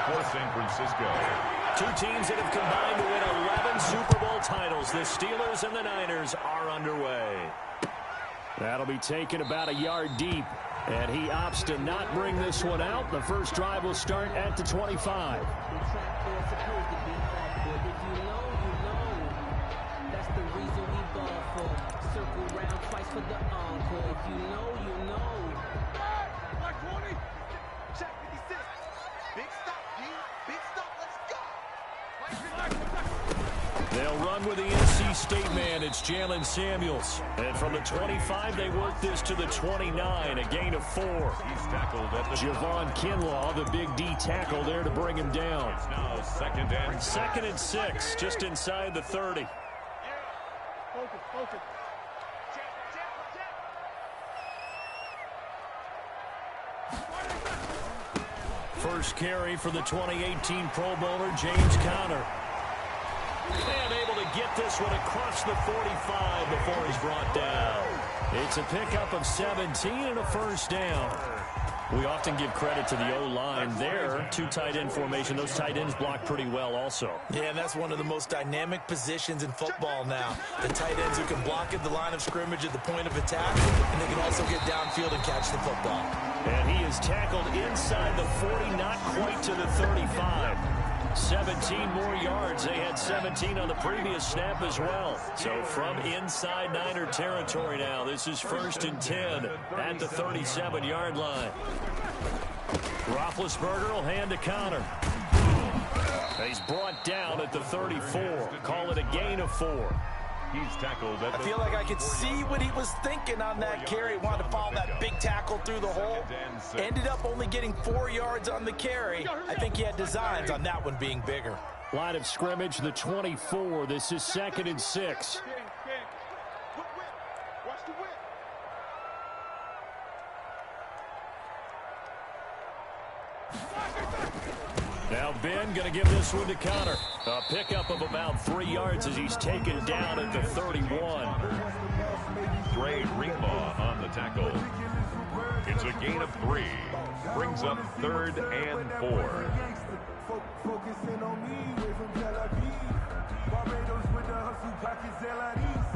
for San Francisco. Two teams that have combined to win 11 Super Bowl titles. The Steelers and the Niners are underway. That'll be taken about a yard deep. And he opts to not bring this one out. The first drive will start at the 25. They'll run with the NC State man. It's Jalen Samuels. And from the 25, they work this to the 29, a gain of 4. He's tackled at the Javon Kinlaw, the big D tackle there to bring him down. It's now second and 6, just inside the 30. Focus. First carry for the 2018 Pro Bowler, James Conner. And able to get this one across the 45 before he's brought down. It's a pickup of 17 and a first down. We often give credit to the O-line there. Two tight end formation. Those tight ends block pretty well also. Yeah, and that's one of the most dynamic positions in football now. The tight ends who can block at the line of scrimmage at the point of attack, and they can also get downfield and catch the football. And he is tackled inside the 40, not quite to the 35. 17 more yards. They had 17 on the previous snap as well. So from inside Niner territory now, this is 1st and 10 at the 37-yard line. Roethlisberger will hand to Conner. He's brought down at the 34. Call it a gain of 4. He's tackled at the I feel like I could see what he was thinking on that carry. Wanted to follow that big tackle through the hole. Ended up only getting 4 yards on the carry. I think he had designs on that one being bigger. Line of scrimmage, the 24. This is 2nd and 6. Now Ben going to give this one to Conner. A pickup of about 3 yards as he's taken down at the 31. Dre Greenlaw on the tackle. It's a gain of 3. Brings up 3rd and 4. Focusing on me, way from Tel Aviv. Barbados with the hustle pockets, LIDs.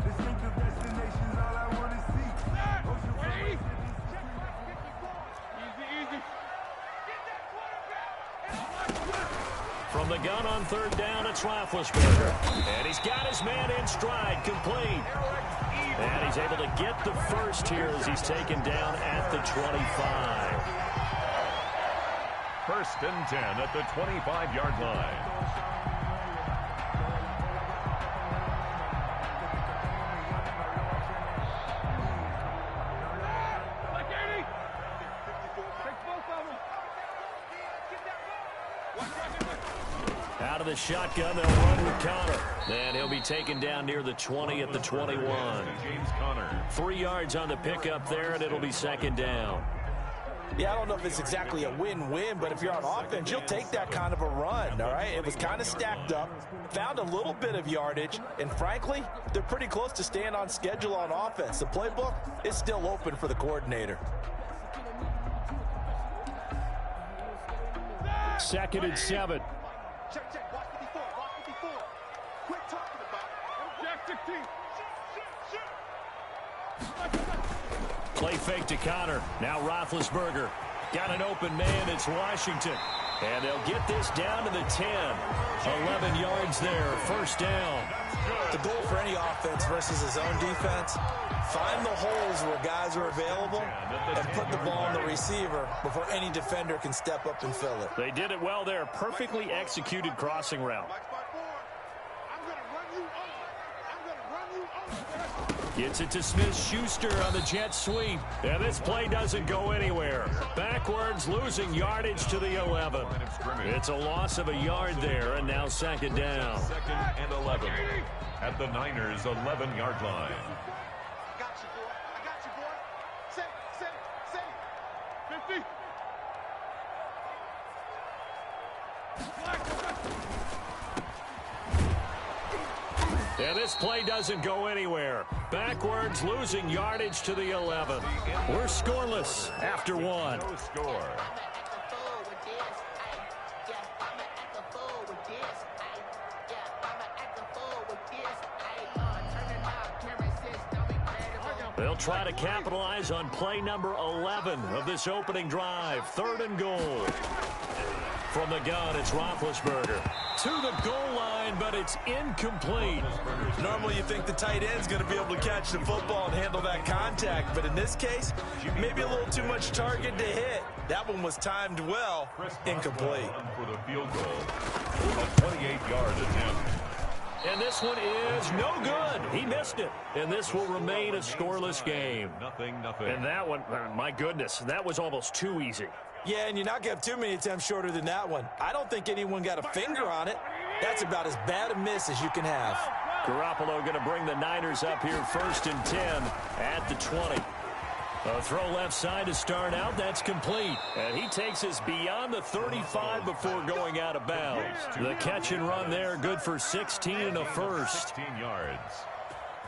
Distinctive destinations, all I want to see. Easy. From the gun on 3rd down, it's Roethlisberger. And he's got his man in stride, complete. And he's able to get the first here as he's taken down at the 25. 1st and 10 at the 25-yard line. Out of the shotgun, they'll run with Conner. And he'll be taken down near the 20 at the 21. James Conner. 3 yards on the pickup there, and it'll be 2nd down. Yeah, I don't know if it's exactly a win-win, but if you're on offense, you'll take that kind of a run, all right? It was kind of stacked up, found a little bit of yardage, and frankly, they're pretty close to staying on schedule on offense. The playbook is still open for the coordinator. 2nd and 7. Check. Watch 54. Quit talking about it. Jack 16. Play fake to Conner. Now Roethlisberger. Got an open man. It's Washington. And they'll get this down to the 10. 11 yards there. First down. The goal for any offense versus his own defense, find the holes where guys are available and put the ball on the receiver before any defender can step up and fill it. They did it well there. Perfectly executed crossing route. Gets it to Smith-Schuster on the jet sweep. And this play doesn't go anywhere. Backwards, losing yardage to the 11. It's a loss of a yard there, and now 2nd down. 2nd and 11 at the Niners' 11-yard line. I got you, boy. Say it. 50. And this play doesn't go anywhere. Backwards, losing yardage to the 11. We're scoreless after 1. No score. They'll try to capitalize on play number 11 of this opening drive. 3rd and goal. From the gun, it's Roethlisberger. To the goal line, but it's incomplete. Normally you think the tight end's going to be able to catch the football and handle that contact, but in this case, maybe a little too much target to hit. That one was timed well, incomplete. For the field goal, a 28-yard attempt. And this one is no good. He missed it. And this will remain a scoreless game. Nothing. And that one, my goodness, that was almost too easy. Yeah, and you're not going to have too many attempts shorter than that one. I don't think anyone got a finger on it. That's about as bad a miss as you can have. Garoppolo going to bring the Niners up here 1st and 10 at the 20. A throw left side to start out. That's complete. And he takes us beyond the 35 before going out of bounds. The catch and run there, good for 16 and a first. 16 yards.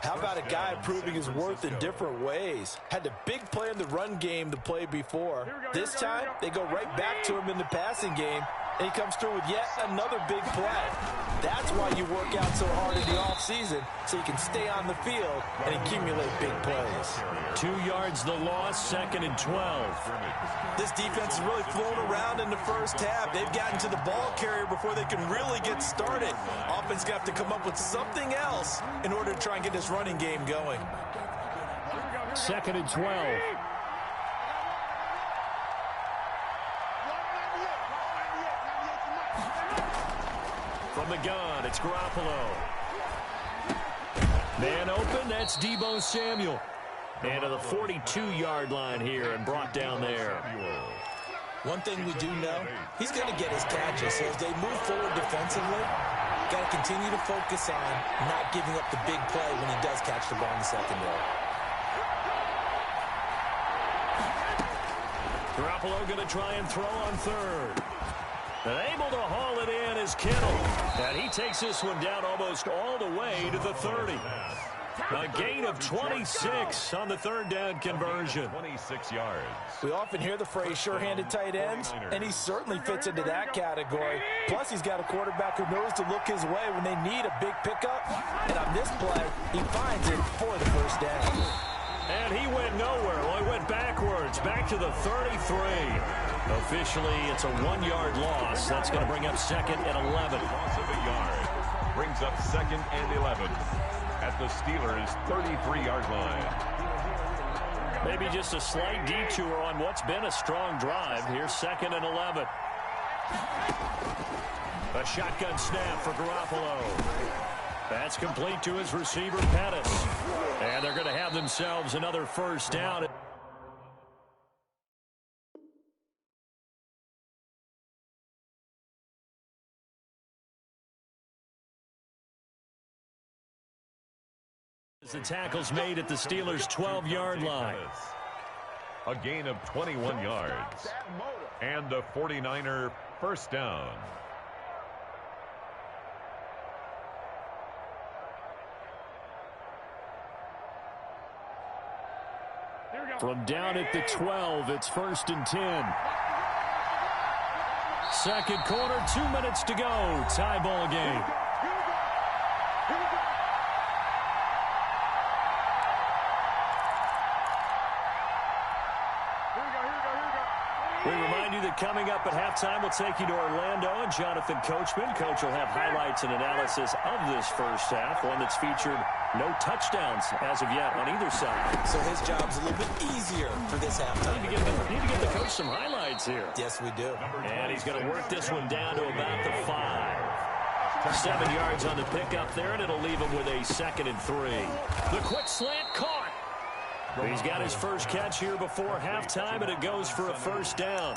How about a guy proving his worth in different ways? Had the big play in the run game to play before. This time, they go right back to him in the passing game, and he comes through with yet another big play. That's why you work out so hard in the offseason, so you can stay on the field and accumulate big plays. 2 yards the loss, 2nd and 12. This defense has really flown around in the first half. They've gotten to the ball carrier before they can really get started. Offense going to have to come up with something else in order to try and get this running game going. 2nd and 12. From the gun, it's Garoppolo. Man open, that's Deebo Samuel. And to the 42-yard line here and brought down there. One thing we do know, he's going to get his catches. So as they move forward defensively, got to continue to focus on not giving up the big play when he does catch the ball in the secondary. Garoppolo going to try and throw on 3rd. And able to haul it in is Kittle. And he takes this one down almost all the way to the 30. A gain of 26 on the 3rd down conversion. 26 yards. We often hear the phrase sure-handed tight ends, and he certainly fits into that category. Plus, he's got a quarterback who knows to look his way when they need a big pickup. And on this play, he finds it for the 1st down. And he went nowhere. Well, he went backwards, back to the 33. Officially, it's a 1-yard loss. That's going to bring up 2nd and 11. Loss of a yard. Brings up 2nd and 11 at the Steelers' 33-yard line. Maybe just a slight detour on what's been a strong drive. Here's 2nd and 11. A shotgun snap for Garoppolo. That's complete to his receiver, Pettis. And they're going to have themselves another 1st down. The tackle's made at the Steelers' 12-yard line. A gain of 21 yards. And a 49er 1st down. From down at the 12, it's 1st and 10. Second quarter, 2 minutes to go. Tie ball game. We remind you that coming up at halftime, we'll take you to Orlando and Jonathan Coachman. Coach will have highlights and analysis of this first half, one that's featured no touchdowns as of yet on either side. So his job's a little bit easier for this halftime. Need to get the coach some highlights here. Yes, we do. And he's going to work this one down to about the 5. 7 yards on the pickup there, and it'll leave him with a 2nd and 3. The quick slant caught. He's got his first catch here before halftime, and it goes for a 1st down.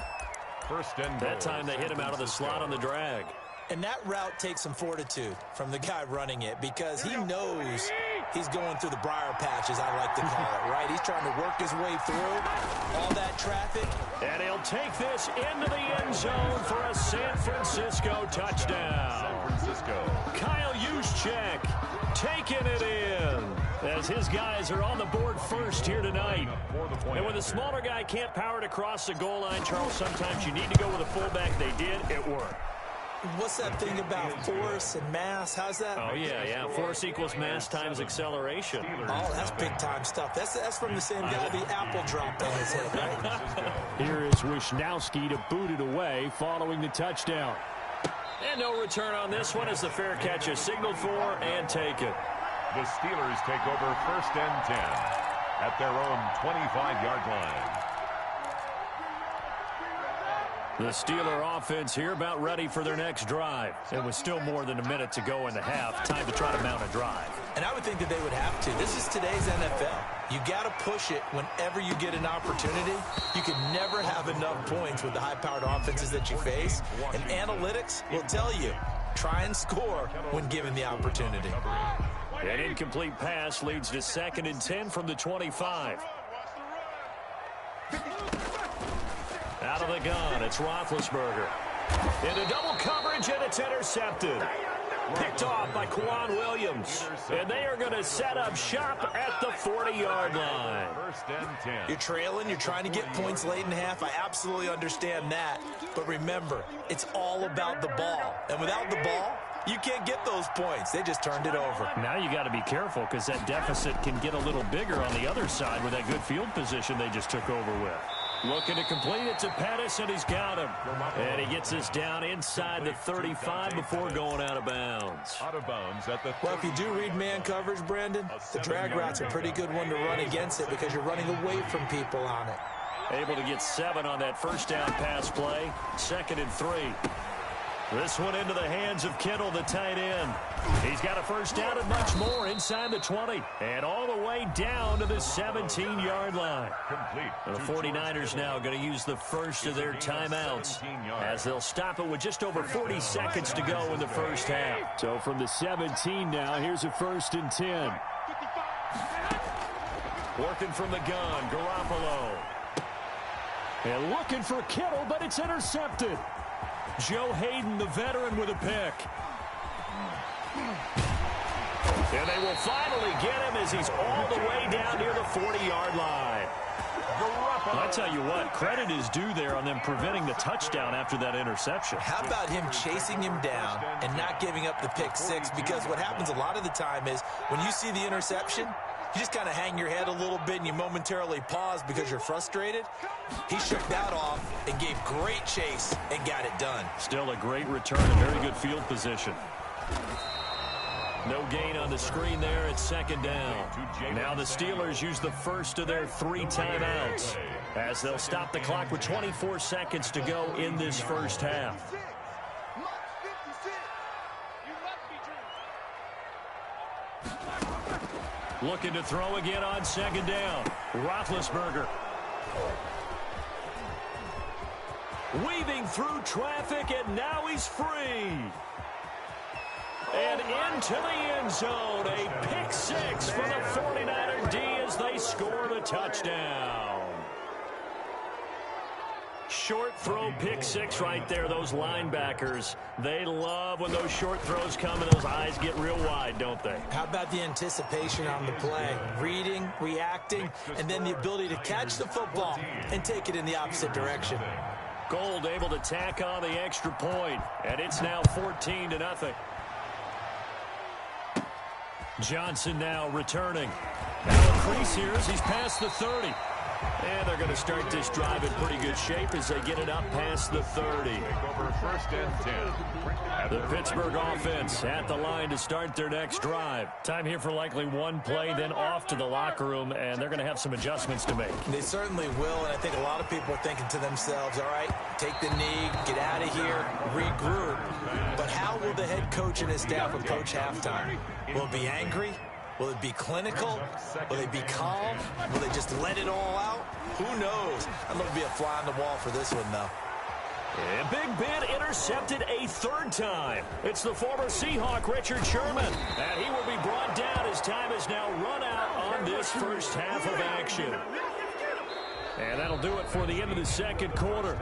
1st and goal. That time they hit him out of the slot on the drag. And that route takes some fortitude from the guy running it because he knows he's going through the briar patch, as I like to call it, right? He's trying to work his way through all that traffic. And he'll take this into the end zone for a San Francisco touchdown. San Francisco. Kyle Juszczyk taking it in as his guys are on the board first here tonight. And when the smaller guy can't power it across the goal line, Charles, sometimes you need to go with a fullback. They did. It worked. What's that thing about force and mass? How's that? Oh, yeah. Force equals mass times acceleration. Oh, that's big-time stuff. That's from the same guy the apple dropped on his head, right? Here is Wisnowski to boot it away following the touchdown. And no return on this one as the fair catch is signaled for and taken. The Steelers take over 1st and 10 at their own 25-yard line. The Steeler offense here about ready for their next drive. It was still more than a minute to go in the half. Time to try to mount a drive. And I would think that they would have to. This is today's NFL. You got to push it whenever you get an opportunity. You can never have enough points with the high-powered offenses that you face. And analytics will tell you, try and score when given the opportunity. An incomplete pass leads to 2nd and 10 from the 25. Out of the gun, it's Roethlisberger. Into double coverage, and it's intercepted. Picked off by Quan Williams. And they are going to set up shop at the 40-yard line. 1st and 10. You're trailing. You're trying to get points late in the half. I absolutely understand that. But remember, it's all about the ball. And without the ball, you can't get those points. They just turned it over. Now you got to be careful because that deficit can get a little bigger on the other side with that good field position they just took over with. Looking to complete it to Pettis, and he's got him. And he gets us down inside the 35 before going out of bounds. Out of bounds at the 30. Well, if you do read man coverage, Brandon, the drag route's a pretty good one to run against it because you're running away from people on it. Able to get 7 on that first down pass play. 2nd and 3. This one into the hands of Kittle, the tight end. He's got a first down and much more inside the 20. And all the way down to the 17-yard line. Complete. The 49ers now going to use the first of their timeouts as they'll stop it with just over 40 seconds to go in the first half. So from the 17 now, here's a 1st and 10. Working from the gun, Garoppolo. And looking for Kittle, but it's intercepted. Joe Hayden, the veteran, with a pick. And they will finally get him as he's all the way down near the 40-yard line. I tell you what, credit is due there on them preventing the touchdown after that interception. How about him chasing him down and not giving up the pick 6? Because what happens a lot of the time is when you see the interception, you just kind of hang your head a little bit and you momentarily pause because you're frustrated. He shook that off and gave great chase and got it done. Still a great return and very good field position. No gain on the screen there at 2nd down. Now the Steelers use the first of their 3 timeouts as they'll stop the clock with 24 seconds to go in this first half. Looking to throw again on 2nd down. Roethlisberger. Weaving through traffic, and now he's free. And into the end zone. A pick 6 for the 49er D as they score the touchdown. Short throw pick 6 right there. Those linebackers, they love when those short throws come and those eyes get real wide, don't they? How about the anticipation on the play? Reading, reacting, and then the ability to catch the football and take it in the opposite direction. Gold able to tack on the extra point, and it's now 14-0. Johnson now returning. Now a crease here as he's past the 30. And they're going to start this drive in pretty good shape as they get it up past the 30. Take over 1st and 10. The Pittsburgh offense at the line to start their next drive. Time here for likely one play, then off to the locker room, and they're going to have some adjustments to make. They certainly will, and I think a lot of people are thinking to themselves, all right, take the knee, get out of here, regroup. But how will the head coach and his staff approach halftime? Will it be angry? Will it be clinical? Will they be calm? Will they just let it all out? Who knows? I'd love to be a fly on the wall for this one, though. And Big Ben intercepted a 3rd time. It's the former Seahawk, Richard Sherman. And he will be brought down as time is now run out on this first half of action. And that'll do it for the end of the second quarter.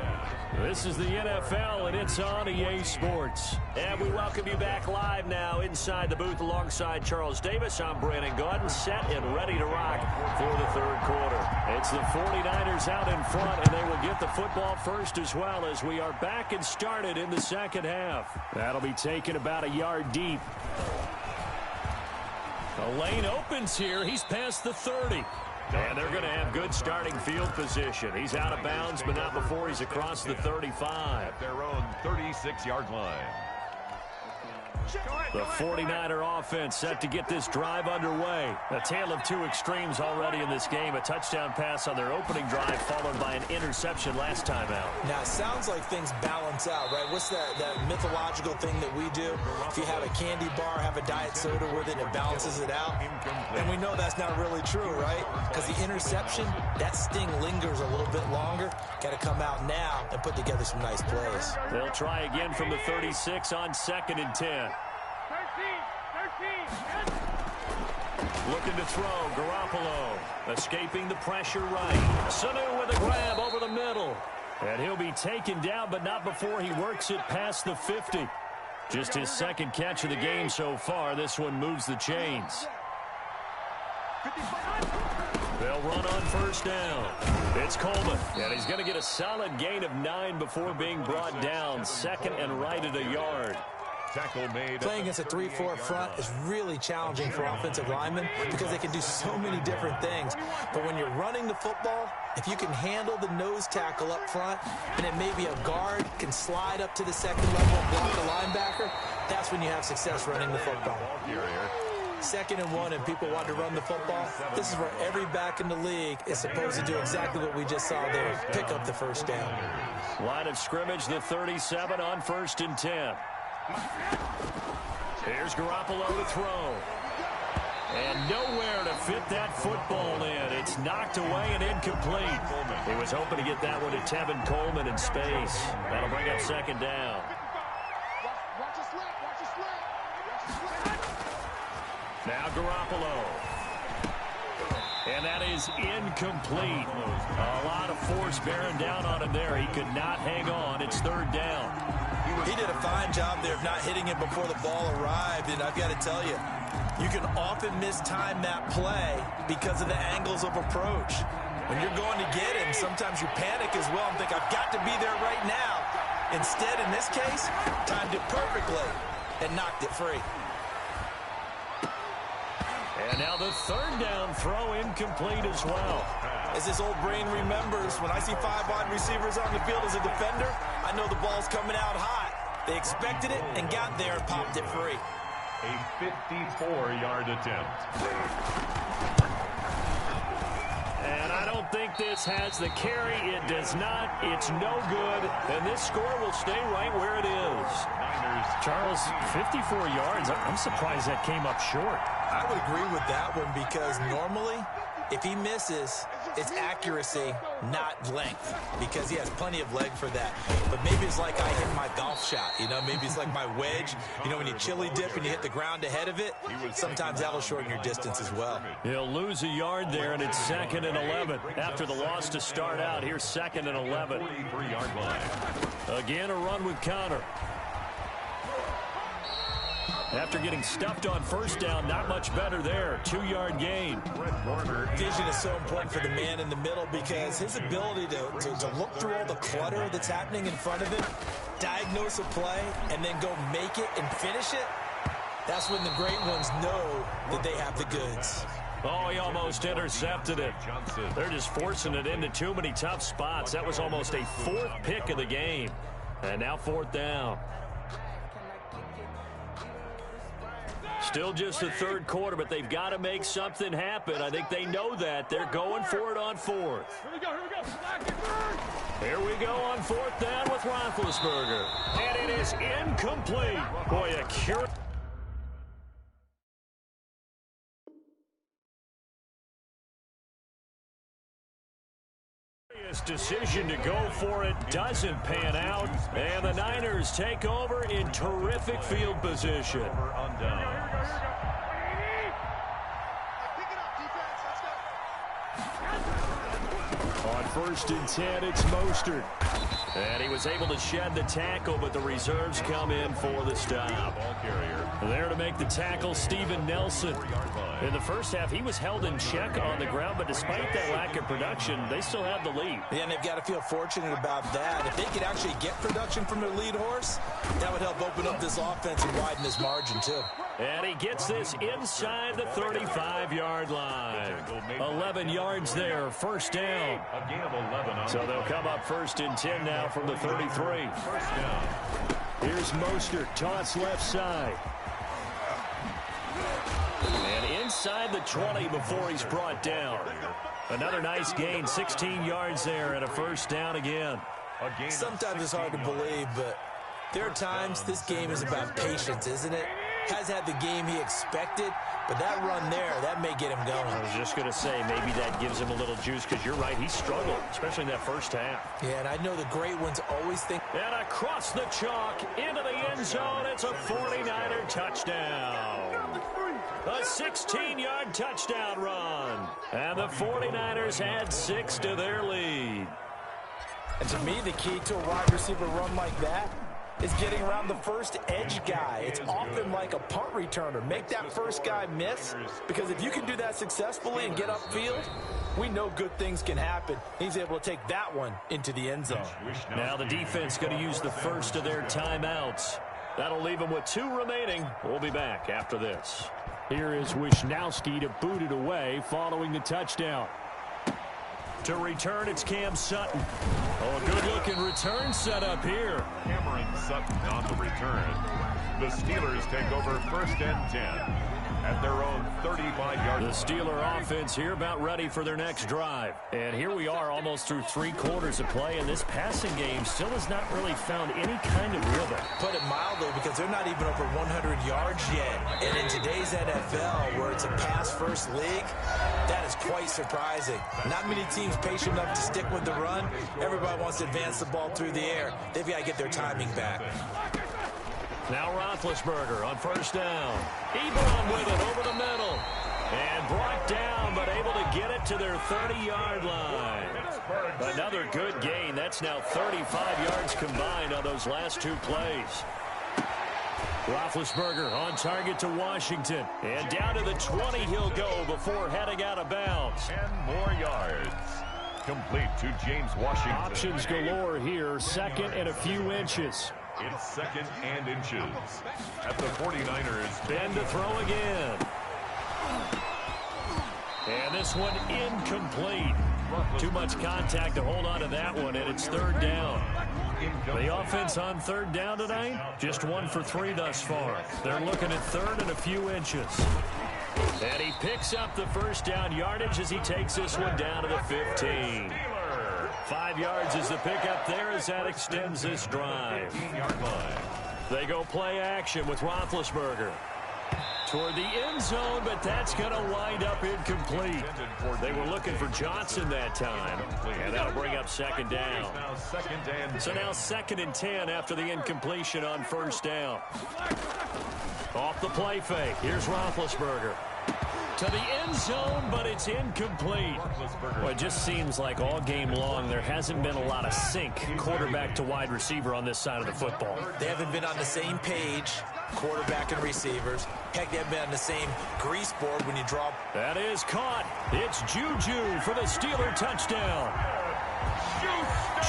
This is the NFL, and it's on EA Sports. And we welcome you back live now inside the booth alongside Charles Davis. I'm Brandon Gaudin, set and ready to rock for the third quarter. It's the 49ers out in front, and they will get the football first as well as we are back and started in the second half. That'll be taken about a yard deep. The lane opens here. He's past the 30. And they're going to have good starting field position. He's out of bounds, but not before he's across the 35. Their own 36-yard line. The 49er offense set to get this drive underway. A tale of two extremes already in this game. A touchdown pass on their opening drive followed by an interception last time out. Now, it sounds like things balance out, right? What's that mythological thing that we do? If you have a candy bar, have a diet soda with it, it balances it out. And we know that's not really true, right? Because the interception, that sting lingers a little bit longer. Got to come out now and put together some nice plays. They'll try again from the 36 on 2nd and 10. Looking to throw, Garoppolo. Escaping the pressure right. Sanu with a grab over the middle. And he'll be taken down, but not before he works it past the 50. Just his second catch of the game so far. This one moves the chains. They'll run on first down. It's Coleman, and he's going to get a solid gain of 9 before being brought down. Second and right at a yard. Tackle made. Playing against a 3-4 front is really challenging for offensive linemen because they can do so many different things. But when you're running the football, if you can handle the nose tackle up front, and then maybe a guard can slide up to the second level and block the linebacker, that's when you have success running the football. 2nd and 1 and people want to run the football. This is where every back in the league is supposed to do exactly what we just saw there, pick up the first down. Line of scrimmage, the 37 on 1st and 10. Here's Garoppolo to throw. And nowhere to fit that football in. It's knocked away and incomplete. He was hoping to get that one to Tevin Coleman in space. That'll bring up 2nd down. Now Garoppolo. And that is incomplete. A lot of force bearing down on him there. He could not hang on. It's 3rd down. He did a fine job there of not hitting it before the ball arrived, and I've got to tell you, you can often mistime that play because of the angles of approach. When you're going to get him, sometimes you panic as well and think, I've got to be there right now. Instead, in this case, timed it perfectly and knocked it free. And now the 3rd down throw incomplete as well. As his old brain remembers, when I see 5 wide receivers on the field as a defender, I know the ball's coming out hot. They expected it and got there and popped it free. A 54-yard attempt. And I don't think this has the carry. It does not. It's no good. And this score will stay right where it is. Charles, 54 yards. I'm surprised that came up short. I would agree with that one because normally, if he misses, it's accuracy, not length, because he has plenty of leg for that. But maybe it's like I hit my golf shot, you know, maybe it's like my wedge. You know, when you chili dip and you hit the ground ahead of it, sometimes that'll shorten your distance as well. He'll lose a yard there, and it's 2nd and 11. After the loss to start out, here's 2nd and 11. 43-yard line. Again, a run with Connor. After getting stuffed on first down, not much better there. 2-yard gain. Vision is so important for the man in the middle because his ability to look through all the clutter that's happening in front of him, diagnose a play, and then go make it and finish it, that's when the great ones know that they have the goods. Oh, he almost intercepted it. They're just forcing it into too many tough spots. That was almost a 4th pick of the game. And now 4th down. Still just the 3rd quarter, but they've got to make something happen. I think they know that. They're going for it on 4th. Here we go on 4th down with Roethlisberger. And it is incomplete. Boy, a cure. Decision to go for it doesn't pan out, and the Niners take over in terrific field position. On first and 10. It's Mostert. And he was able to shed the tackle, but the reserves come in for the stop. Ball carrier. There to make the tackle, Steven Nelson. In the first half, he was held in check on the ground, but despite that lack of production, they still have the lead. Yeah, and they've got to feel fortunate about that. If they could actually get production from their lead horse, that would help open up this offense and widen this margin, too. And he gets this inside the 35-yard line. 11 yards there, first down. A gain of 11. So they'll come up first and 10 now from the 33. First down. Here's Mostert, toss left side. And inside the 20 before he's brought down. Another nice gain, 16 yards there, and a first down again. Sometimes it's hard to believe, but there are times this game is about patience, isn't it? Has had the game he expected, but that run there, that may get him going. I was just going to say, maybe that gives him a little juice, because you're right, he struggled, especially in that first half. Yeah, and I know the great ones always think. And across the chalk, into the end zone, it's a 49er touchdown. A 16-yard touchdown run. And the 49ers add 6 to their lead. And to me, the key to a wide receiver run like that is getting around the first edge guy. It's often like a punt returner. Make that first guy miss, because if you can do that successfully and get upfield, we know good things can happen. He's able to take that one into the end zone. Now the defense going to use the first of their timeouts. That'll leave them with 2 remaining. We'll be back after this. Here is Wisnowski to boot it away following the touchdown. To return, it's Cam Sutton. Oh, a good-looking return set up here. Cameron Sutton on the return. The Steelers take over first and 10 at their own 35-yard line. The Steeler offense here about ready for their next drive. And here we are almost through 3 quarters of play, and this passing game still has not really found any kind of rhythm. Put it mildly, because they're not even over 100 yards yet. And in today's NFL, where it's a pass-first league, that is quite surprising. Not many teams patient enough to stick with the run. Everybody wants to advance the ball through the air. They've got to get their timing back. Now Roethlisberger on first down. Ebron with it over the middle. And brought down, but able to get it to their 30-yard line. Another good gain. That's now 35 yards combined on those last 2 plays. Roethlisberger on target to Washington. And down to the 20 he'll go before heading out of bounds. 10 more yards. Complete to James Washington. Options galore here, second and a few inches. It's second and inches at the 49ers. Ben to throw again. And this one incomplete. Too much contact to hold on to that one, and it's third down. The offense on third down tonight, just 1 for 3 thus far. They're looking at third and a few inches. And he picks up the first down yardage as he takes this one down to the 15. 5 yards is the pickup there as that extends this drive. They go play action with Roethlisberger. Toward the end zone, but that's going to wind up incomplete. They were looking for Johnson that time, and that'll bring up second down. So now second and 10 after the incompletion on first down. Off the play fake, here's Roethlisberger. To the end zone, but it's incomplete. Well, it just seems like all game long there hasn't been a lot of sync quarterback to wide receiver on this side of the football. They haven't been on the same page, quarterback and receivers. Heck, they haven't been on the same grease board when you draw. That is caught. It's Juju for the Steeler touchdown.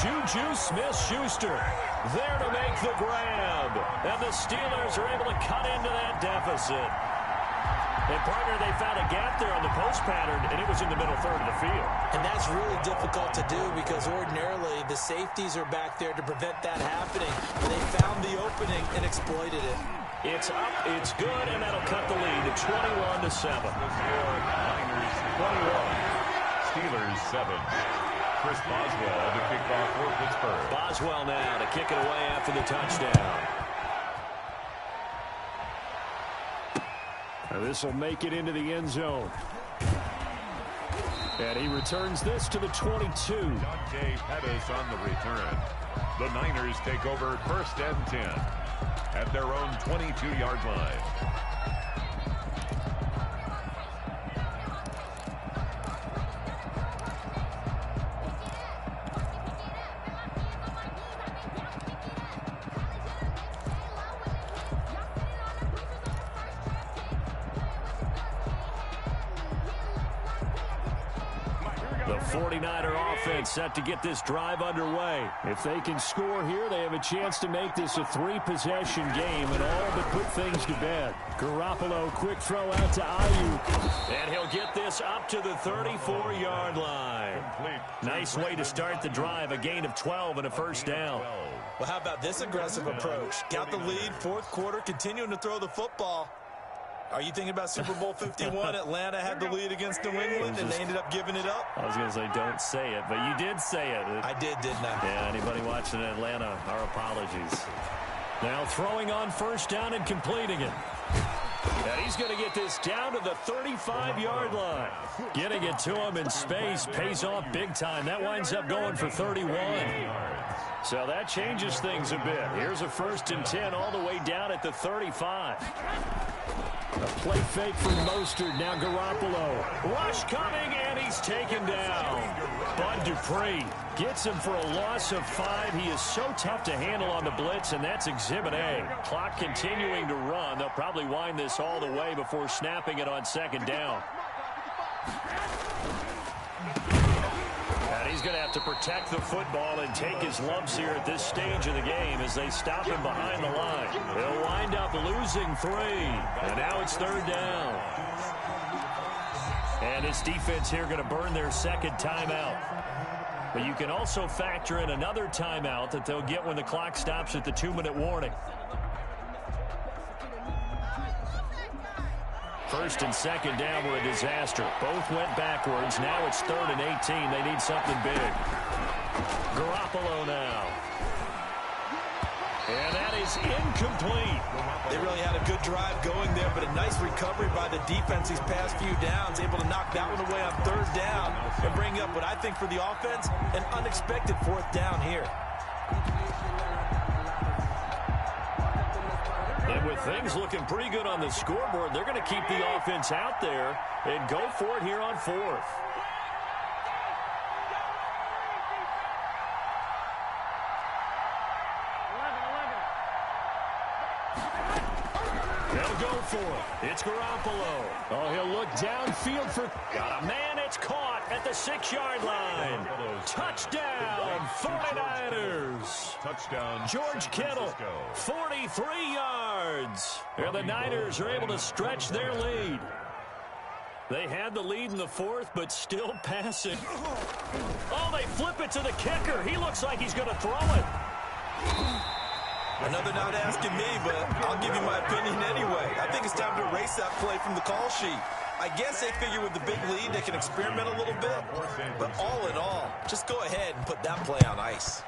Juju Smith-Schuster there to make the grab. And the Steelers are able to cut into that deficit. And, partner, they found a gap there on the post pattern, and it was in the middle third of the field. And that's really difficult to do because ordinarily the safeties are back there to prevent that happening. But they found the opening and exploited it. It's up, it's good, and that'll cut the lead to 21-7. Niners 21, Steelers 7. Chris Boswell to kick off for Pittsburgh. Boswell now to kick it away after the touchdown. This will make it into the end zone. And he returns this to the 22. Dante Pettis on the return. The Niners take over first and 10 at their own 22-yard line. The 49er offense set to get this drive underway. If they can score here, they have a chance to make this a 3-possession game and all but put things to bed. Garoppolo, quick throw out to Ayuk. And he'll get this up to the 34-yard line. Nice way to start the drive, a gain of 12 and a first down. Well, how about this aggressive approach? Got the lead, fourth quarter, continuing to throw the football. Are you thinking about Super Bowl 51? Atlanta had the lead against New England, and they ended up giving it up? I was going to say, don't say it, but you did say it. I did, didn't I? Yeah, anybody watching Atlanta, our apologies. Now throwing on first down and completing it. And he's going to get this down to the 35-yard line. Getting it to him in space pays off big time. That winds up going for 31. So that changes things a bit. Here's a 1st and 10 all the way down at the 35. A play fake for Mostert. Now Garoppolo. Rush coming, and he's taken down. Bud Dupree gets him for a loss of 5. He is so tough to handle on the blitz, and that's Exhibit A. Clock continuing to run. They'll probably wind this all the way before snapping it on 2nd down. And he's going to have to protect the football and take his lumps here at this stage of the game as they stop him behind the line. They'll wind up losing 3. And now it's 3rd down. And this defense here going to burn their 2nd timeout. But you can also factor in another timeout that they'll get when the clock stops at the 2-minute warning. 1st and 2nd down were a disaster. Both went backwards. Now it's 3rd and 18. They need something big. Garoppolo now. And that is incomplete. They really had a good drive going there, but a nice recovery by the defense these past few downs, able to knock that one away on 3rd down and bring up what I think for the offense, an unexpected 4th down here. And with things looking pretty good on the scoreboard, they're going to keep the offense out there and go for it here on 4th. They'll go for it. It's Garoppolo. Oh, he'll look downfield for... Got a man. It's caught at the 6-yard line. Touchdown, 49ers. Touchdown, George Kittle, 43 yards. And the Niners are able to stretch their lead. They had the lead in the 4th, but still passing. Oh, they flip it to the kicker. He looks like he's going to throw it. Another not asking me, but I'll give you my opinion anyway. I think it's time to erase that play from the call sheet. I guess they figure with the big lead they can experiment a little bit, but all in all, just go ahead and put that play on ice.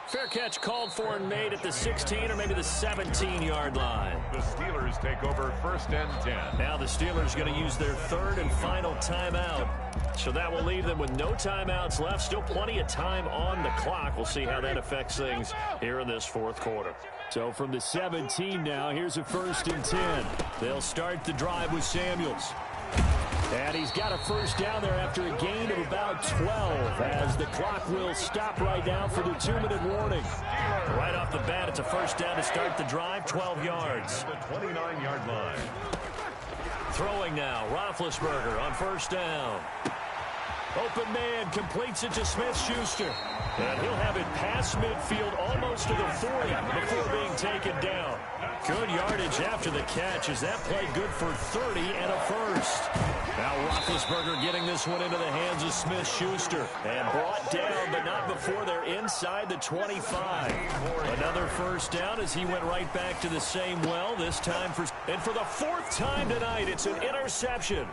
Fair catch called for and made at the 16 or maybe the 17-yard line. The Steelers take over 1st and 10. Now the Steelers going to use their 3rd and final timeout. So that will leave them with no timeouts left. Still plenty of time on the clock. We'll see how that affects things here in this 4th quarter. So from the 17 now, here's a 1st and 10. They'll start the drive with Samuels. And he's got a 1st down there after a gain of about 12 as the clock will stop right now for the 2-minute warning. Right off the bat, it's a 1st down to start the drive, 12 yards. The 29-yard line. Throwing now, Roethlisberger on 1st down. Open man completes it to Smith-Schuster. And he'll have it past midfield almost to the 40 before being taken down. Good yardage after the catch. Is that play good for 30 and a 1st? Now Roethlisberger getting this one into the hands of Smith-Schuster. And brought down, but not before they're inside the 25. Another 1st down as he went right back to the same well, this time for... And for the 4th time tonight, it's an interception.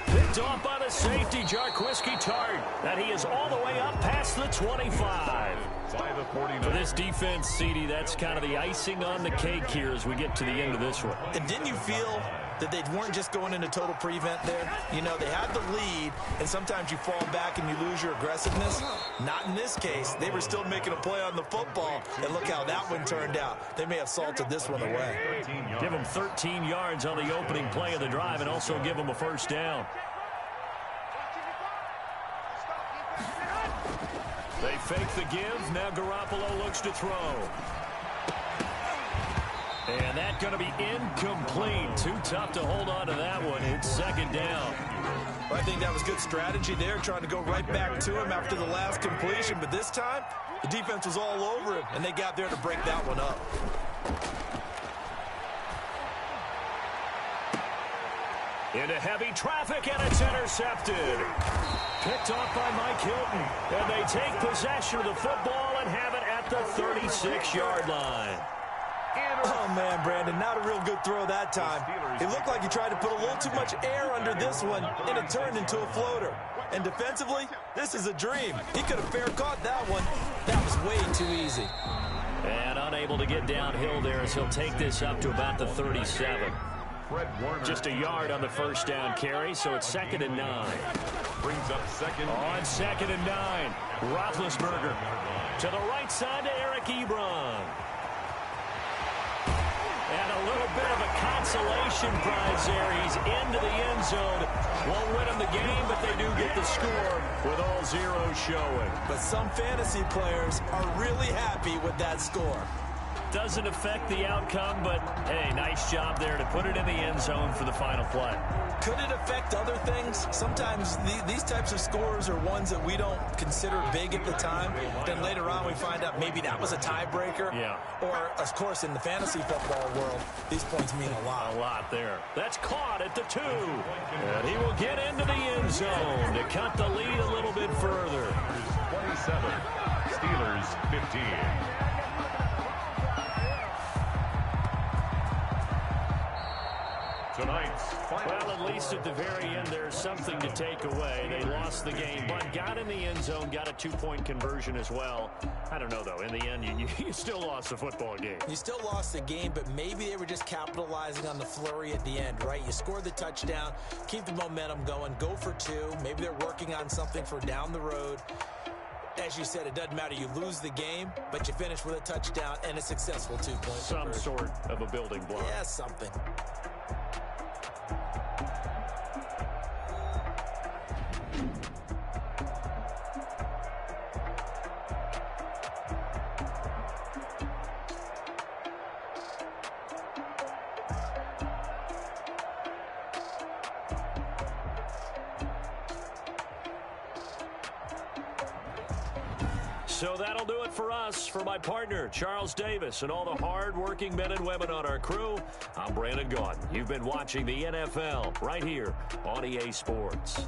Picked off by the safety, Jarquiski Tart. And he is all the way up past the 25. For this defense, CD, that's kind of the icing on the cake here as we get to the end of this one. And didn't you feel that they weren't just going into total prevent there? You know, they had the lead, and sometimes you fall back and you lose your aggressiveness. Not in this case. They were still making a play on the football, and look how that one turned out. They may have salted this one away. Give them 13 yards on the opening play of the drive and also give them a 1st down. They fake the give. Now Garoppolo looks to throw. And that's going to be incomplete. Too tough to hold on to that one. It's 2nd down. Well, I think that was good strategy there, trying to go right back to him after the last completion. But this time, the defense was all over him, and they got there to break that one up. Into heavy traffic, and it's intercepted. Picked off by Mike Hilton. And they take possession of the football and have it at the 36-yard line. Oh, man, Brandon, not a real good throw that time. It looked like he tried to put a little too much air under this one, and it turned into a floater. And defensively, this is a dream. He could have fair caught that one. That was way too easy. And unable to get downhill there as he'll take this up to about the 37. Just a yard on the first down carry, so it's 2nd and 9. Brings up second. On 2nd and 9, Roethlisberger to the right side to Eric Ebron. And a little bit of a consolation prize there. He's into the end zone. Won't win him the game, but they do get the score with all zeros showing. But some fantasy players are really happy with that score. Doesn't affect the outcome, but, hey, nice job there to put it in the end zone for the final play. Could it affect other things? Sometimes these types of scores are ones that we don't consider big at the time. Then later on we find out maybe that was a tiebreaker. Yeah. Or, of course, in the fantasy football world, these points mean a lot. A lot there. That's caught at the 2. And he will get into the end zone to cut the lead a little bit further. 27, Steelers 15. Well, at least at the very end, there's something to take away. They lost the game, but got in the end zone, got a 2-point conversion as well. I don't know, though. In the end, you still lost the football game. You still lost the game, but maybe they were just capitalizing on the flurry at the end, right? You scored the touchdown, keep the momentum going, go for 2. Maybe they're working on something for down the road. As you said, it doesn't matter. You lose the game, but you finish with a touchdown and a successful 2-point Some sort of a building block. Yeah, something. So that'll do it for us. For my partner, Charles Davis, and all the hard-working men and women on our crew, I'm Brandon Gaudin. You've been watching the NFL right here on EA Sports.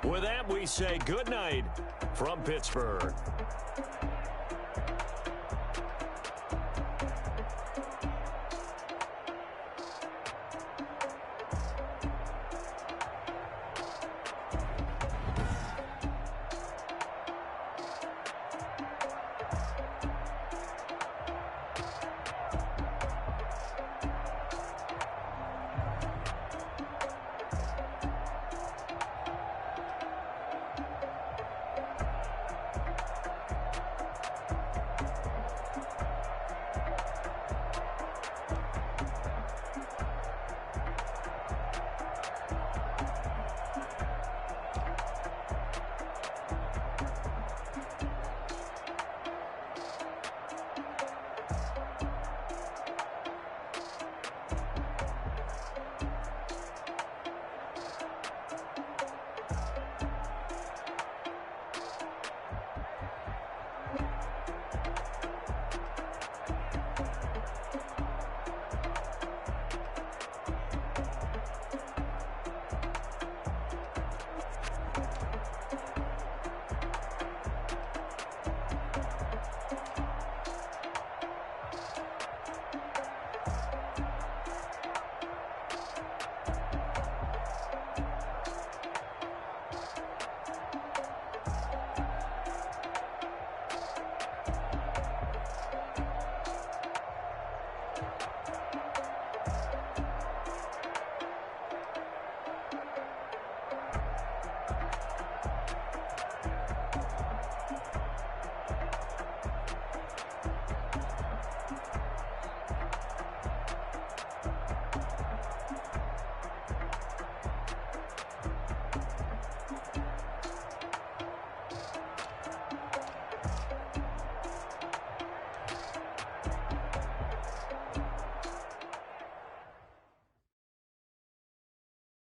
With that, we say good night from Pittsburgh.